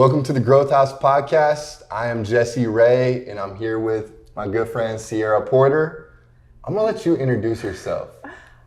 Welcome to the Growth House Podcast. I am Jesse Ray, and I'm here with my good friend Cierra Porter. I'm gonna let you introduce yourself.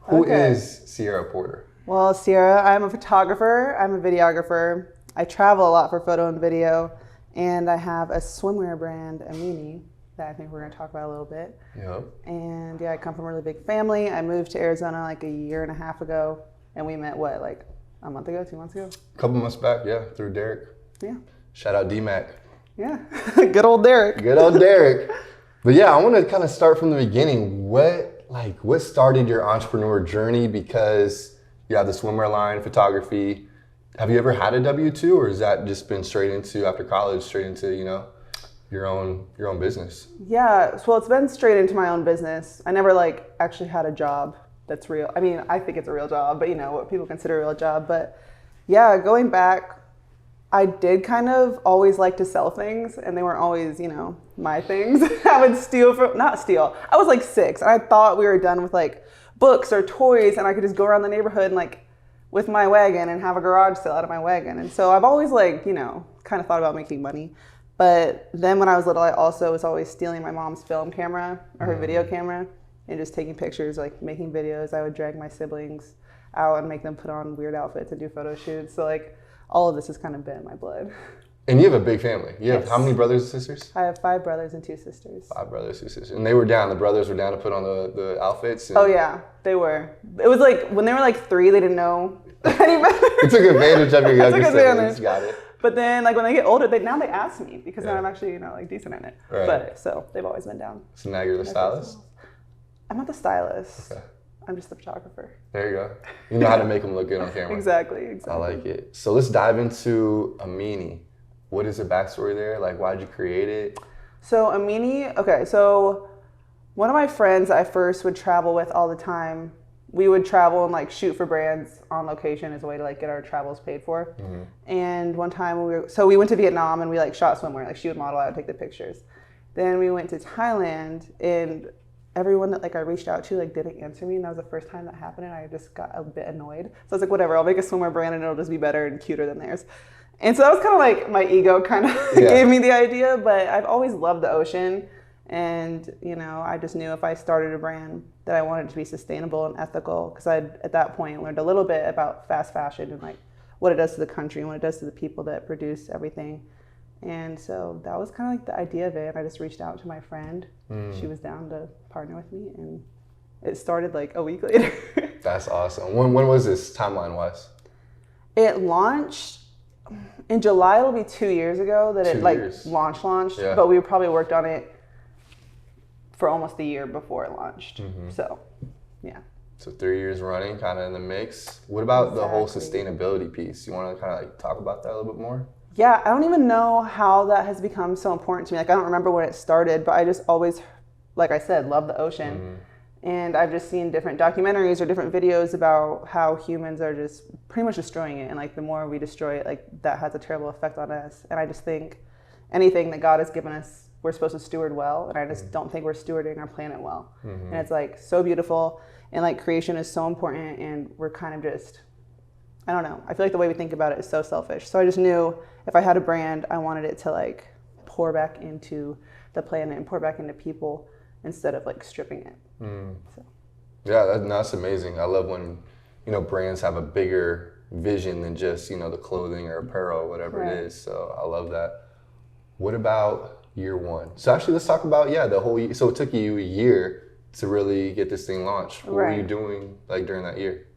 Who is Cierra Porter? Well, Cierra, I'm a photographer, I'm a videographer. I travel a lot for photo and video, and I have a swimwear brand, Amini, that I think we're gonna talk about a little bit. Yep. And yeah, I come from a really big family. I moved to Arizona like a year and a half ago, and we met, like a month ago, 2 months ago? A couple months back, yeah, through Derek. Yeah. Shout out D-Mac. Yeah, good old Derek. Good old Derek. But yeah, I want to kind of start from the beginning. What started your entrepreneur journey? Because you have the swimwear line, photography. Have you ever had a W-2, or has that just been straight into, after college, straight into, your own business? Yeah, well, it's been straight into my own business. I never actually had a job that's real. I mean, I think it's a real job, but what people consider a real job. But yeah, going back, I did kind of always like to sell things, and they weren't always, my things. I would not steal. I was like 6, and I thought we were done with books or toys, and I could just go around the neighborhood and with my wagon and have a garage sale out of my wagon. And so I've always kind of thought about making money. But then when I was little, I also was always stealing my mom's film camera or her video camera and just taking pictures, making videos. I would drag my siblings out and make them put on weird outfits and do photo shoots. So all of this has kind of been in my blood. And you have a big family. You have Yes. how many brothers and sisters? I have 5 brothers and 2 sisters. 5 brothers, 2 sisters. And they were down. The brothers were down to put on the outfits. Oh yeah, they were. It was when they were 3, they didn't know any better. You took advantage of your younger siblings. advantage. Got it. But then when they get older, now they ask me because now I'm actually decent at it. Right. But so they've always been down. So now you're the stylist? I'm not the stylist. Okay. I'm just the photographer. There you go. You know how to make them look good on camera. Exactly. I like it. So let's dive into Amini. What is the backstory there? Why did you create it? So Amini, so one of my friends I first would travel with all the time, we would travel and shoot for brands on location as a way to get our travels paid for. Mm-hmm. And one time we went to Vietnam and we shot swimwear. She would model, I would take the pictures. Then we went to Thailand, and everyone that I reached out to didn't answer me, and that was the first time that happened, and I just got a bit annoyed. So I was whatever, I'll make a swimwear brand and it'll just be better and cuter than theirs. And so that was kind of my ego kind of gave me the idea, but I've always loved the ocean, and I just knew if I started a brand that I wanted it to be sustainable and ethical, because I'd at that point learned a little bit about fast fashion and what it does to the country and what it does to the people that produce everything. And so that was kind of the idea of it. And I just reached out to my friend. She was down to partner with me, and it started a week later. That's awesome. When was this timeline-wise? It launched in July. It'll be 2 years ago that it launched. Yeah. But we probably worked on it for almost a year before it launched. Mm-hmm. So, yeah. So 3 years running, kind of in the mix. What about the whole sustainability piece? You want to kind of talk about that a little bit more? Yeah, I don't even know how that has become so important to me. I don't remember when it started, but I just always, like I said, love the ocean. Mm-hmm. And I've just seen different documentaries or different videos about how humans are just pretty much destroying it. And the more we destroy it, that has a terrible effect on us. And I just think anything that God has given us, we're supposed to steward well. And I just don't think we're stewarding our planet well. Mm-hmm. And it's so beautiful. And creation is so important. And we're kind of just, I don't know. I feel the way we think about it is so selfish. So I just knew if I had a brand, I wanted it to pour back into the planet and pour back into people instead of stripping it. So. Yeah, that's amazing. I love when, brands have a bigger vision than just, the clothing or apparel or whatever it is. So I love that. What about year one? So actually let's talk about, the whole year. So it took you a year to really get this thing launched. What were you doing during that year?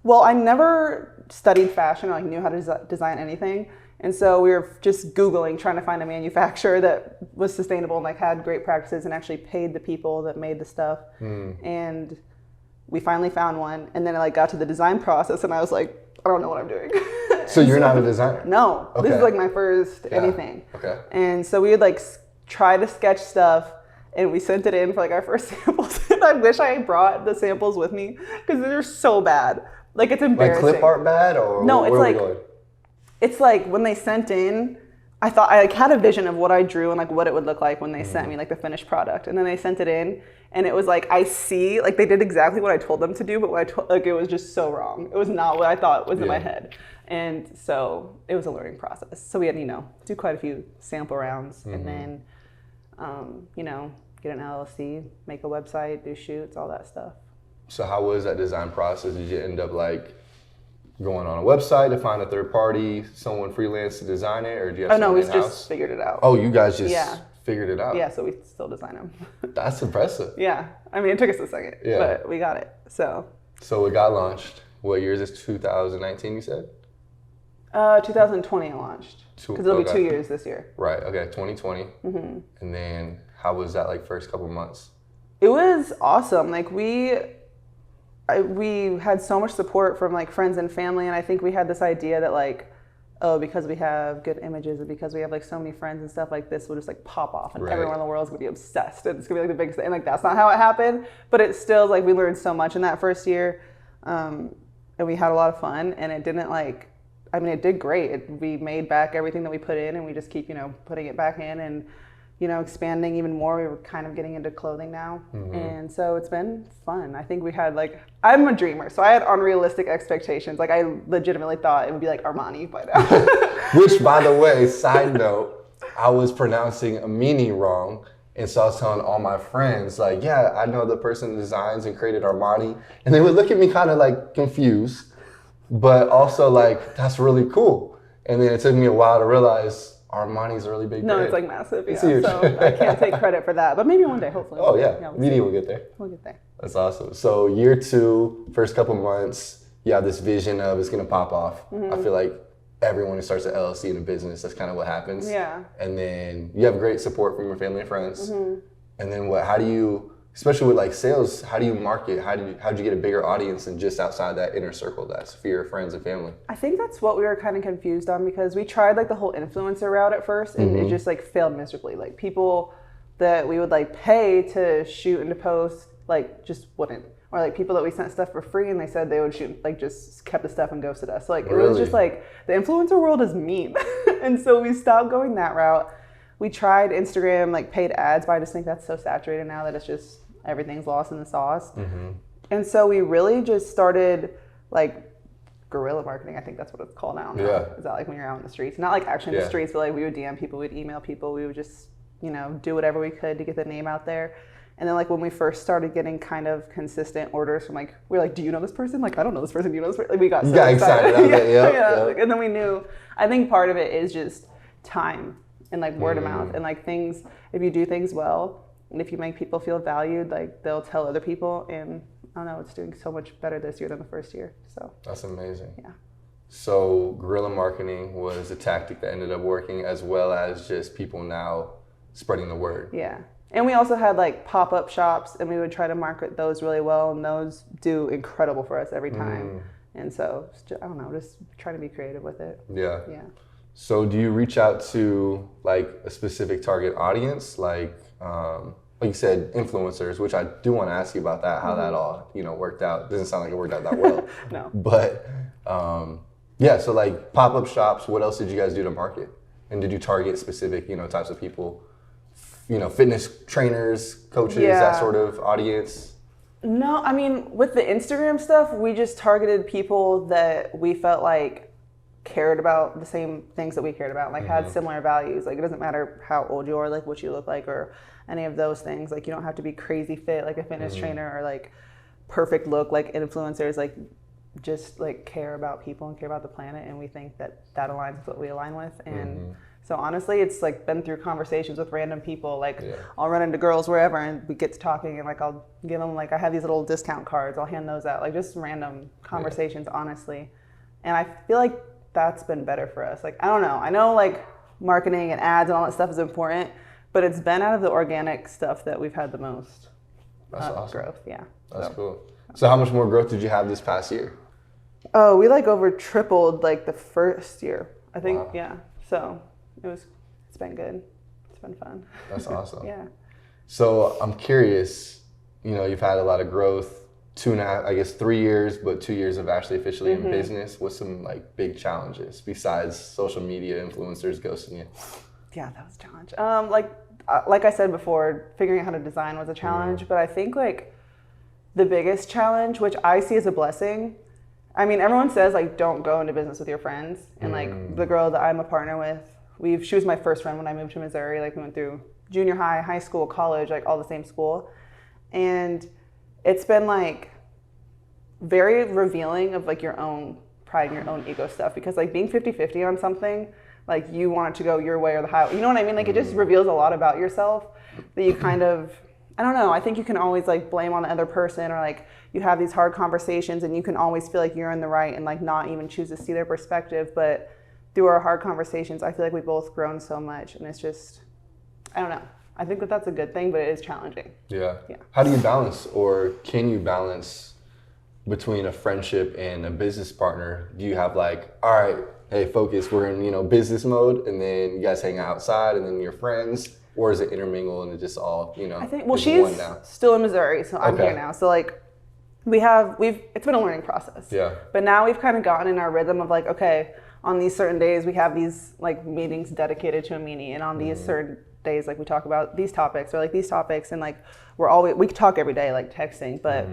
Well, I never studied fashion or knew how to design anything. And so we were just Googling, trying to find a manufacturer that was sustainable and had great practices and actually paid the people that made the stuff. And we finally found one. And then I got to the design process and I was I don't know what I'm doing. So you're not a designer? No. Okay. This is my first anything. Okay. And so we would try to sketch stuff, and we sent it in for our first samples. And I wish I brought the samples with me because they're so bad. It's embarrassing. Clip art bad, or no? Where are we going? It's when they sent in, I thought I had a vision of what I drew and what it would look like when they sent me the finished product, and then they sent it in, and it was I see they did exactly what I told them to do, but what it was just so wrong. It was not what I thought was in my head, And so it was a learning process. So we had, do quite a few sample rounds and then, get an LLC, make a website, do shoots, all that stuff. So how was that design process? Did you end up like going on a website to find a third party, someone freelance to design it, or do you have someone in-house? We just figured it out. Oh, you guys just figured it out? Yeah, so we still design them. That's impressive. Yeah, I mean, it took us a second, but we got it, So it got launched. What year is this, 2019 you said? 2020 it launched, because it'll be 2 years this year. Right, okay, 2020. Mm-hmm. And then how was that like first couple months? It was awesome. Like we had so much support from like friends and family, and I think we had this idea that like, oh, because we have good images and because we have like so many friends and stuff, like this will just like pop off and everyone in the world is gonna be obsessed and it's gonna be like the biggest thing. And like that's not how it happened, but it's still like we learned so much in that first year, and we had a lot of fun, and it didn't like, I mean, it did great. We made back everything that we put in, and we just keep putting it back in and expanding even more. We were kind of getting into clothing now. And so it's been fun. I think we had like, I'm a dreamer, so I had unrealistic expectations. Like I legitimately thought it would be like Armani by now. Which, by the way, side note, I was pronouncing Amini wrong. And so I was telling all my friends, like, yeah, I know the person who designs and created Armani. And they would look at me kind of like confused, but also like, that's really cool. And then it took me a while to realize Armani's a really big brand. No, it's like massive. It's huge. So I can't take credit for that, but maybe one day, hopefully. Oh yeah, Media will get there. We'll get there. That's awesome. So year 2, first couple months, you have this vision of it's gonna pop off. I feel like everyone who starts an LLC in a business, that's kind of what happens. Yeah. And then you have great support from your family and friends. And then how do you, especially with like sales, how do you market? How'd you get a bigger audience than just outside that inner circle that's for your friends and family? I think that's what we were kind of confused on, because we tried like the whole influencer route at first, and it just like failed miserably. Like people that we would like pay to shoot and to post like just wouldn't. Or like people that we sent stuff for free and they said they would shoot, like just kept the stuff and ghosted us. So like it was just like, the influencer world is mean. And so we stopped going that route. We tried Instagram, like paid ads, but I just think that's so saturated now that it's just, everything's lost in the sauce. And so we really just started like guerrilla marketing. I think that's what it's called now. Is that like when you're out in the streets? Not like actually in the streets, but like we would DM people, we'd email people, we would just, do whatever we could to get the name out there. And then like when we first started getting kind of consistent orders from like, we were like, do you know this person? Like, I don't know this person, do you know this person? Like we got so excited. Like, and then we knew, I think part of it is just time and like word of mouth and like things, if you do things well, and if you make people feel valued, like they'll tell other people. And I don't know, it's doing so much better this year than the first year. So that's amazing. Yeah. So guerrilla marketing was a tactic that ended up working, as well as just people now spreading the word. Yeah. And we also had like pop-up shops, and we would try to market those really well, and those do incredible for us every time. And so, I don't know, just try to be creative with it. Yeah. So do you reach out to like a specific target audience, like you said, influencers, which I do want to ask you about that, how that all, worked out. Doesn't sound like it worked out that well. No. But so like pop-up shops, what else did you guys do to market? And did you target specific, types of people? Fitness trainers, coaches, that sort of audience? No, I mean, with the Instagram stuff, we just targeted people that we felt like cared about the same things that we cared about, like had similar values. Like it doesn't matter how old you are, like what you look like or any of those things. Like you don't have to be crazy fit like a fitness trainer or like perfect look like influencers. Like just like care about people and care about the planet, and we think that aligns with what we align with. And so honestly, it's like been through conversations with random people. Like I'll run into girls wherever and we get to talking, and like I'll give them, like I have these little discount cards, I'll hand those out, like just random conversations, honestly. And I feel like that's been better for us. Like I don't know, I know like marketing and ads and all that stuff is important, but it's been out of the organic stuff that we've had the most growth. That's cool. So how much more growth did you have this past year? Oh, we like over tripled like the first year, I think. So it's been good. It's been fun. That's awesome. So I'm curious, you've had a lot of growth, 3 years, but 2 years of actually officially in business. What's some like big challenges besides social media influencers ghosting you? Yeah, that was a challenge. Like I said before, figuring out how to design was a challenge, but I think like the biggest challenge, which I see as a blessing, I mean, everyone says like don't go into business with your friends, and like the girl that I'm a partner with, she was my first friend when I moved to Missouri. Like we went through junior high, high school, college, like all the same school, and it's been like very revealing of like your own pride and your own ego stuff, because like being 50-50 on something, like you want it to go your way or the highway, you know what I mean? Like it just reveals a lot about yourself that you kind of, I don't know, I think you can always like blame on the other person, or like you have these hard conversations and you can always feel like you're in the right and like not even choose to see their perspective. But through our hard conversations, I feel like we've both grown so much, and it's just, I don't know. I think that that's a good thing, but it is challenging. Yeah. How do you balance, or can you balance between a friendship and a business partner? Do you have like, all right, hey, focus, we're in, business mode, and then you guys hang out outside and then you're friends? Or is it intermingle and it just all, I think, well, she's still in Missouri, so I'm here now. So like it's been a learning process. Yeah. But now we've kind of gotten in our rhythm of like, okay, on these certain days we have these like meetings dedicated to Amini, and on these certain days like we talk about these topics or like these topics, and like we talk every day like texting, but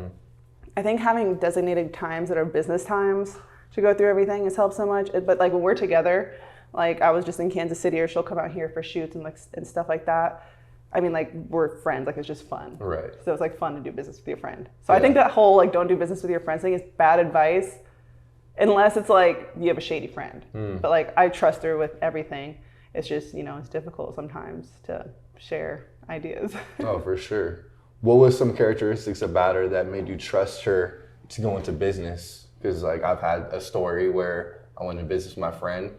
I think having designated times that are business times to go through everything has helped so much. But like when we're together, like I was just in Kansas City, or she'll come out here for shoots and like and stuff like that. I mean, like we're friends, like it's just fun. Right. So it's like fun to do business with your friend. So I think that whole like don't do business with your friends thing is bad advice, unless it's like you have a shady friend. But like I trust her with everything. It's just, it's difficult sometimes to share ideas. Oh, for sure. What was some characteristics about her that made you trust her to go into business? Because like I've had a story where I went into business with my friend,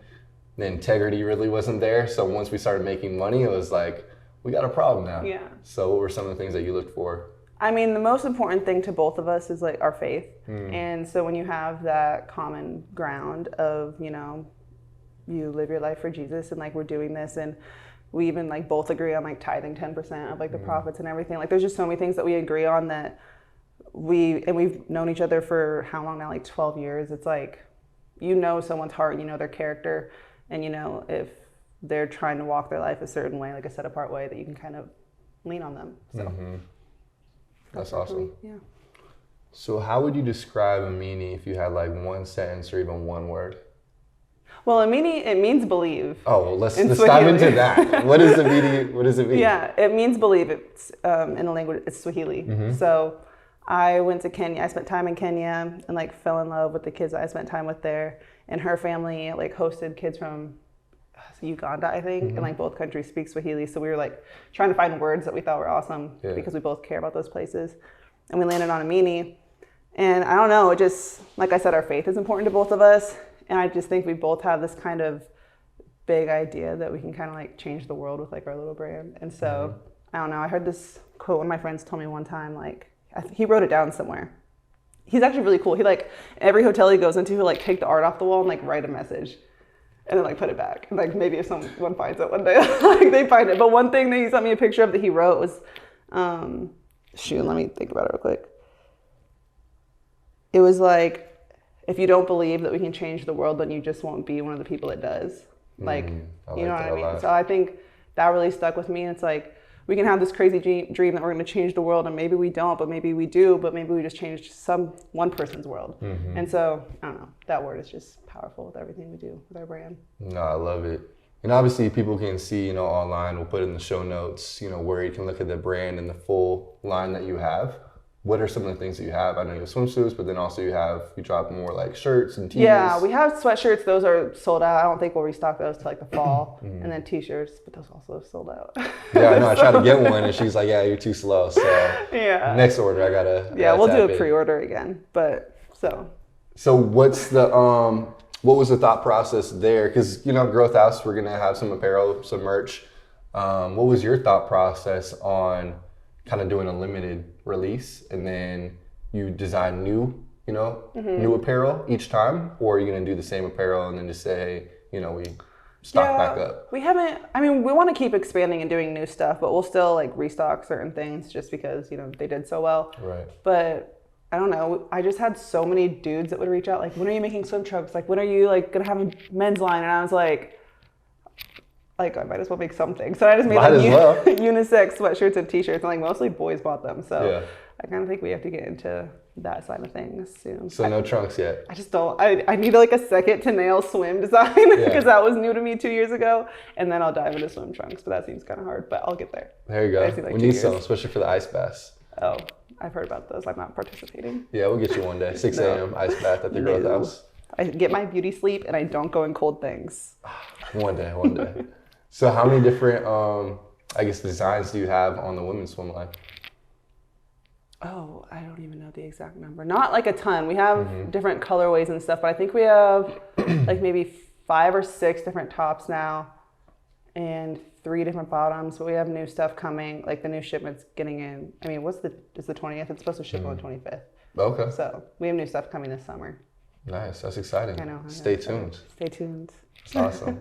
the integrity really wasn't there. So once we started making money, it was like, we got a problem now. Yeah. So what were some of the things that you looked for? I mean, the most important thing to both of us is like our faith. And so when you have that common ground of, you live your life for Jesus, and like we're doing this, and we even like both agree on like tithing 10% of like the profits and everything. Like there's just so many things that we agree on that we've known each other for how long now? Like 12 years. It's like, someone's heart, their character, and if they're trying to walk their life a certain way, like a set apart way, that you can kind of lean on them. So that's awesome. Yeah. So how would you describe Amini if you had like one sentence or even one word? Well, Amini, it means believe. Oh, well, let's dive into that. What does it mean? Yeah, it means believe. It's in the language, it's Swahili. So I went to Kenya. I spent time in Kenya and like fell in love with the kids that I spent time with there. And her family like hosted kids from Uganda, I think, and like both countries speak Swahili. So we were like trying to find words that we thought were awesome because we both care about those places. And we landed on Amini. And I don't know, it just, like I said, our faith is important to both of us. And I just think we both have this kind of big idea that we can kind of like change the world with like our little brand. And so, I don't know, I heard this quote one of my friends told me one time, like, he wrote it down somewhere. He's actually really cool. He like, every hotel he goes into, he'll like take the art off the wall and like write a message and then like put it back. And like maybe if someone finds it one day, like they find it. But one thing that he sent me a picture of that he wrote was, let me think about it real quick. It was like, if you don't believe that we can change the world, then you just won't be one of the people that does. Like, you know what I mean? So I think that really stuck with me. And it's like, we can have this crazy dream that we're going to change the world, and maybe we don't, but maybe we do, but maybe we just changed one person's world. And so, I don't know, that word is just powerful with everything we do with our brand. No, I love it. And obviously people can see, online, we'll put in the show notes, where you can look at the brand and the full line that you have. What are some of the things that you have? I know you have swimsuits, but then also you drop more like shirts and tees. Yeah, we have sweatshirts. Those are sold out. I don't think we'll restock those till like the fall. And then t-shirts, but those also sold out. Yeah, I know. I tried to get one and she's like, yeah, you're too slow. So yeah. Next order, I gotta. Yeah, we'll do a pre-order again. But so. So what's the what was the thought process there? Because Growth House, we're gonna have some apparel, some merch. What was your thought process on kind of doing a limited release, and then you design new apparel each time, or are you going to do the same apparel and then just say, we stock back up? We want to keep expanding and doing new stuff, but we'll still like restock certain things just because, they did so well. Right. But I don't know. I just had so many dudes that would reach out, like, when are you making swim trunks? Like, when are you like going to have a men's line? And I was like, I might as well make something. So I just made unisex sweatshirts and t-shirts, and like mostly boys bought them. So I kind of think we have to get into that side of things soon. So no trunks yet? I just don't. I need like a second to nail swim design because that was new to me 2 years ago. And then I'll dive into swim trunks, but that seems kind of hard, but I'll get there. There you go. Like we need some, especially for the ice baths. Oh, I've heard about those. I'm not participating. Yeah, we'll get you one day. 6 a.m. ice bath at the girl's house. I get my beauty sleep and I don't go in cold things. One day. So how many different, I guess, designs do you have on the women's swim line? Oh, I don't even know the exact number. Not like a ton. We have different colorways and stuff, but I think we have like maybe 5 or 6 different tops now and 3 different bottoms. But we have new stuff coming, like the new shipment's getting in. I mean, it's the 20th. It's supposed to ship on the 25th. Okay. So we have new stuff coming this summer. Nice. That's exciting. I know. Stay tuned. Stay tuned. That's awesome.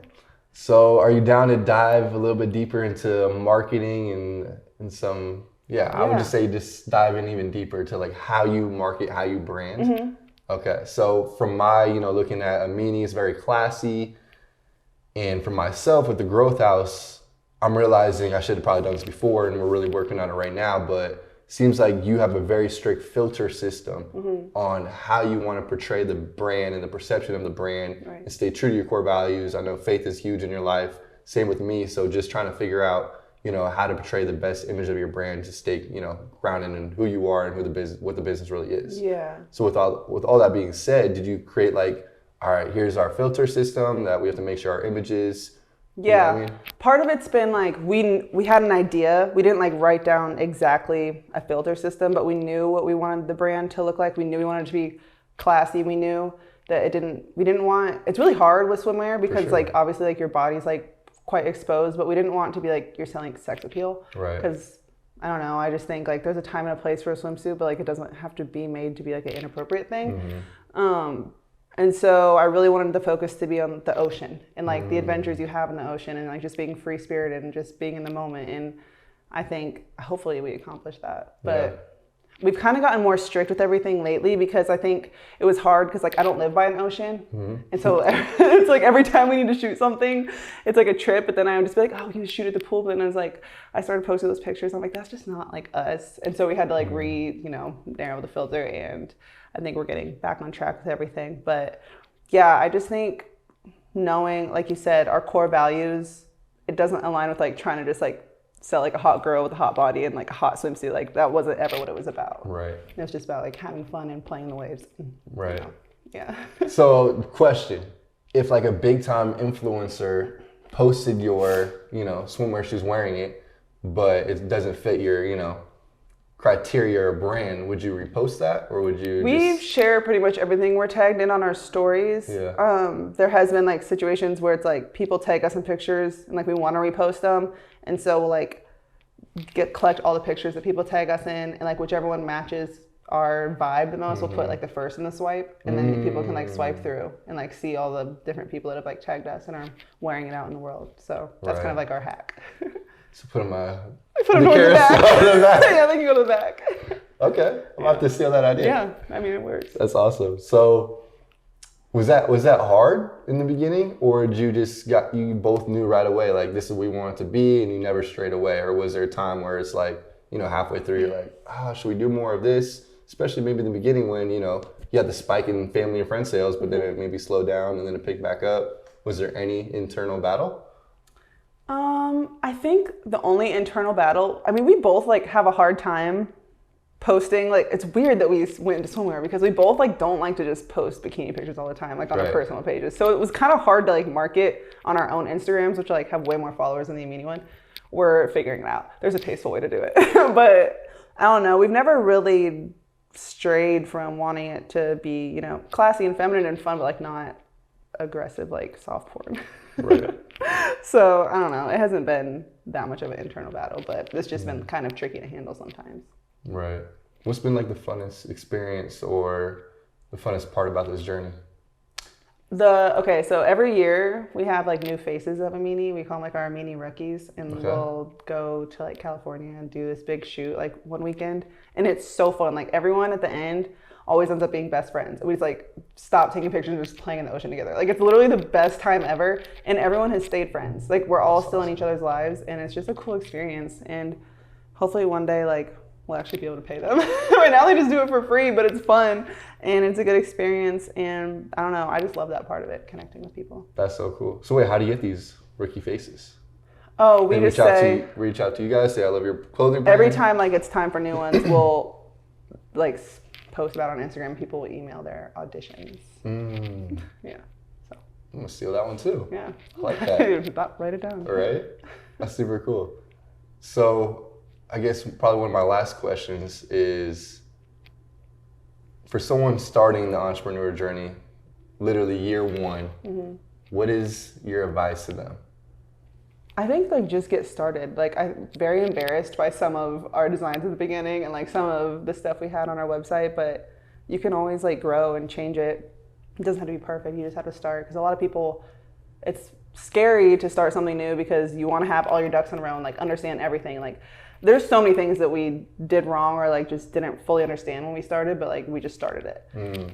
So are you down to dive a little bit deeper into marketing and some... Yeah, I would just say just dive in even deeper to like how you market, how you brand. Okay, so from my, looking at Amini, it's very classy. And for myself with the Growth House, I'm realizing I should have probably done this before and we're really working on it right now, but seems like you have a very strict filter system on how you want to portray the brand and the perception of the brand and stay true to your core values. I know faith is huge in your life. Same with me. So just trying to figure out how to portray the best image of your brand to stay, grounded in who you are and what the business really is. Yeah. So with all that being said, did you create like, all right, here's our filter system that we have to make sure our images. Yeah. You know what I mean? Part of it's been like we had an idea. We didn't like write down exactly a filter system, but we knew what we wanted the brand to look like. We knew we wanted it to be classy. We knew that we didn't want. It's really hard with swimwear because like obviously like your body's like quite exposed, but we didn't want to be like you're selling sex appeal, right? Because I don't know, I just think like there's a time and a place for a swimsuit, but like it doesn't have to be made to be like an inappropriate thing. And so I really wanted the focus to be on the ocean and like the adventures you have in the ocean and like just being free spirited and just being in the moment. And I think hopefully we accomplished that, but we've kind of gotten more strict with everything lately because I think it was hard because like I don't live by an ocean. And so it's like every time we need to shoot something, it's like a trip, but then I would just be like, oh, we can shoot at the pool. But then I started posting those pictures. I'm like, that's just not like us. And so we had to like narrow the filter, and I think we're getting back on track with everything. But yeah, I just think knowing, like you said, our core values, it doesn't align with like trying to just like sell like a hot girl with a hot body and like a hot swimsuit. Like that wasn't ever what it was about. Right. It was just about like having fun and playing the waves. Right. Yeah. So question, if like a big time influencer posted your, swimwear, she's wearing it, but it doesn't fit your, criteria or brand, would you repost that or would you We share pretty much everything we're tagged in on our stories. Yeah. There has been like situations where it's like people tag us in pictures and like we want to repost them. And so we'll like collect all the pictures that people tag us in and like whichever one matches our vibe the most, we'll put like the first in the swipe, and then people can like swipe through and like see all the different people that have like tagged us and are wearing it out in the world. So that's kind of like our hack. So put them put them on the back. Yeah, they can go to the back. Okay, I'm about to steal that idea. Yeah, I mean it works. That's awesome. So was that hard in the beginning, or did you both knew right away like this is what we want it to be, and you never strayed away, or was there a time where it's like halfway through you're like, should we do more of this? Especially maybe in the beginning when you had the spike in family and friend sales, but then it maybe slowed down and then it picked back up. Was there any internal battle? I think the only internal battle, I mean, we both like have a hard time posting. Like it's weird that we went into swimwear because we both like don't like to just post bikini pictures all the time, like on our personal pages. So it was kind of hard to like market on our own Instagrams, which like have way more followers than the Amini one. We're figuring it out. There's a tasteful way to do it. But I don't know. We've never really strayed from wanting it to be, classy and feminine and fun, but like not aggressive, like soft porn. Right. So I don't know. It hasn't been that much of an internal battle, but it's just been kind of tricky to handle sometimes. Right. What's been like the funnest experience or the funnest part about this journey? So every year we have like new faces of Amini. We call them like our Amini rookies, and we'll go to like California and do this big shoot like one weekend, and it's so fun. Like everyone at the end always ends up being best friends. We just like stop taking pictures and just playing in the ocean together. Like it's literally the best time ever, and everyone has stayed friends. Like we're all still in each other's lives, and it's just a cool experience. And hopefully one day like we'll actually be able to pay them. Right now they just do it for free, but it's fun and it's a good experience. And I don't know, I just love that part of it, connecting with people. That's so cool. So wait, how do you get these rookie faces? Oh, we They just say reach out to you guys, say I love your clothing brand. every time like it's time for new ones, we'll like post about it on Instagram. People will email their auditions. Yeah. So I'm gonna steal that one too. yeah. I like that. Write it down. All right. That's super cool. So I guess probably one of my last questions is, for someone starting the entrepreneur journey, literally year one, what is your advice to them? I think like just get started. Like I'm very embarrassed by some of our designs at the beginning and like some of the stuff we had on our website, but you can always like grow and change it. It doesn't have to be perfect. You just have to start, because a lot of people, it's scary to start something new because you want to have all your ducks in a row and like understand everything. Like there's so many things that we did wrong or like just didn't fully understand when we started, but like we just started it.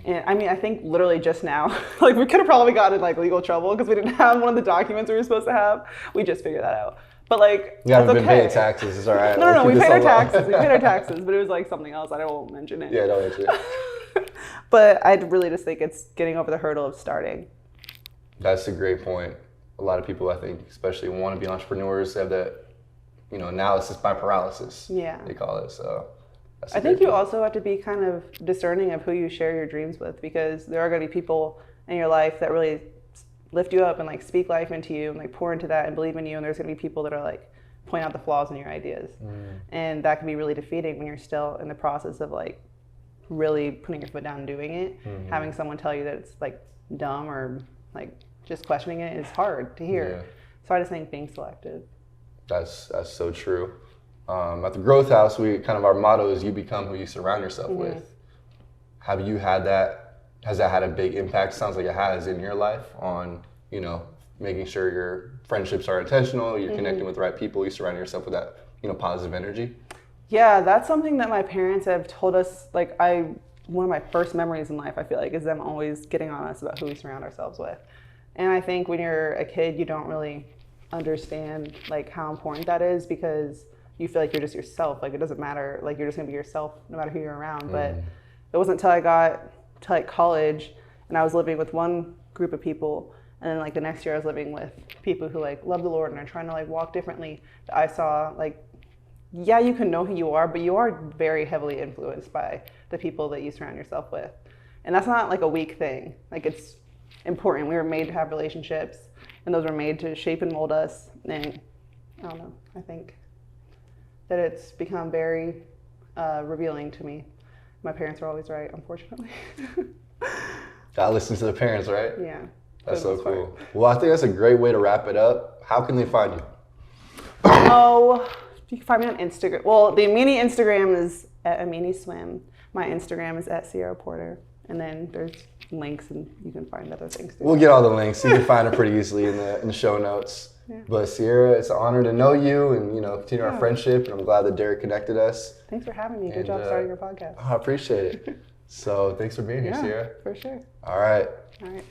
And I mean, I think literally just now, like we could have probably gotten in like legal trouble because we didn't have one of the documents we were supposed to have. We just figured that out. But like, You haven't it's been okay. paying taxes, it's all right. No, We'll we keep paid this our alive. taxes. We paid our taxes, but it was like something else. I won't mention it. Yeah, don't mention it. But I really just think it's getting over the hurdle of starting. That's a great point. A lot of people, I think, especially want to be entrepreneurs, have that, analysis by paralysis. Yeah. They call it. So that's a I think great you point. also have to be kind of discerning of who you share your dreams with, because there are going to be people in your life that really lift you up and like speak life into you and like pour into that and believe in you. And there's going to be people that are like point out the flaws in your ideas. And that can be really defeating when you're still in the process of like really putting your foot down and doing it. Having someone tell you that it's like dumb or like just questioning it is hard to hear. Yeah. So I just think being selective. That's so true. At the Growth House, our motto is you become who you surround yourself with. Have you had that? Has that had a big impact? Sounds like it has in your life on, making sure your friendships are intentional, you're connecting with the right people, you surround yourself with that, positive energy. Yeah, that's something that my parents have told us. Like one of my first memories in life, I feel like, is them always getting on us about who we surround ourselves with. And I think when you're a kid, you don't really understand like how important that is, because you feel like you're just yourself. Like it doesn't matter. Like you're just gonna be yourself no matter who you're around. But it wasn't until I got to like college and I was living with one group of people, and then like the next year I was living with people who like love the Lord and are trying to like walk differently, that I saw like, yeah, you can know who you are, but you are very heavily influenced by the people that you surround yourself with. And that's not like a weak thing. Like it's important. We were made to have relationships, and those were made to shape and mold us. And I don't know, I think that it's become very revealing to me. My parents are always right, unfortunately. Gotta listen to the parents, right? Yeah. That's so cool. Well, I think that's a great way to wrap it up. How can they find you? Oh, you can find me on Instagram. Well, the Amini Instagram is at Amini Swim. My Instagram is at Cierra Porter. And then there's links, and you can find other things too. We'll get all the links. You can find it pretty easily in the show notes. Yeah. But Cierra, it's an honor to know you and continue our friendship. And I'm glad that Derek connected us. Thanks for having me. Good And, job starting your podcast. I appreciate it. So thanks for being here, Yeah, Cierra. for sure. All right. All right.